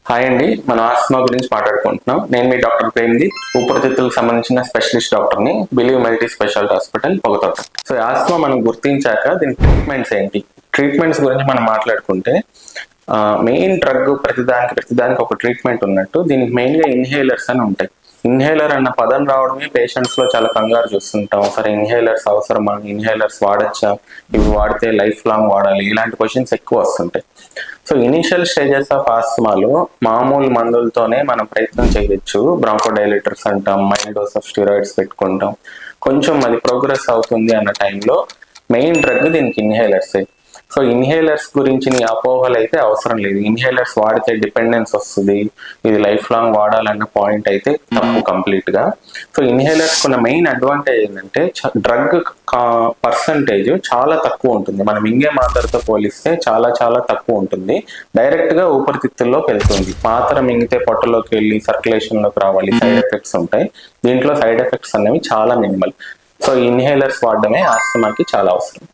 Hi అండి, మనం ఆస్మా గురించి మాట్లాడుకుంటున్నాం. నేను మీ డాక్టర్ ప్రేమ్దీప్, ఊపిరితిత్తులకు సంబంధించిన స్పెషలిస్ట్ డాక్టర్ని, బిలీవ్ మల్టీ స్పెషాలిటీ హాస్పిటల్ పొగతోట. సో ఆస్మా మనం గుర్తించాక దీని ట్రీట్మెంట్స్ ఏంటి? ట్రీట్మెంట్స్ గురించి మనం మాట్లాడుకుంటే మెయిన్ డ్రగ్ ప్రతిదానికి ఒక ట్రీట్మెంట్ ఉన్నట్టు దీనికి మెయిన్గా ఇన్హేలర్స్ అని ఉంటాయి. ఇన్హేలర్ అన్న పదం రావడమే పేషెంట్స్ లో చాలా కంగారు చూస్తుంటాం. సరే ఇన్హేలర్స్ అవసరమా, ఇన్హేలర్స్ వాడచ్చా, ఇవి వాడితే లైఫ్ లాంగ్ వాడాలి, ఇలాంటి క్వశ్చన్స్ ఎక్కువ వస్తుంటాయి. సో ఇనిషియల్ స్టేజెస్ ఆఫ్ ఆస్తమాలో మామూలు మందులతోనే మనం ప్రయత్నం చేయొచ్చు. బ్రాంకోడైలేటర్స్ అంటాం, మైల్డ్ డోస్ ఆఫ్ స్టిరాయిడ్స్ పెట్టుకుంటాం. కొంచెం అది ప్రోగ్రెస్ అవుతుంది అన్న టైంలో మెయిన్ డ్రగ్ దీనికి ఇన్హేలర్సే. సో ఇన్హేలర్స్ గురించి నీ అపోహలు అయితే అవసరం లేదు. ఇన్హేలర్స్ వాడితే డిపెండెన్స్ వస్తుంది, ఇది లైఫ్ లాంగ్ వాడాలన్న పాయింట్ అయితే తప్పు కంప్లీట్ గా. సో ఇన్హేలర్స్ ఉన్న మెయిన్ అడ్వాంటేజ్ ఏంటంటే డ్రగ్ పర్సంటేజ్ చాలా తక్కువ ఉంటుంది. మనం ఇంగే మాత్రతో పోలిస్తే చాలా చాలా తక్కువ ఉంటుంది. డైరెక్ట్ గా ఊపిరితిత్తుల్లోకి వెళ్తుంది. మాత్ర మింగితే పొట్టలోకి వెళ్ళి సర్క్యులేషన్ లోకి రావాలి, సైడ్ ఎఫెక్ట్స్ ఉంటాయి. దీంట్లో సైడ్ ఎఫెక్ట్స్ అనేవి చాలా మినిమల్. సో ఇన్హేలర్స్ వాడడమే ఆస్తమాకి చాలా అవసరం.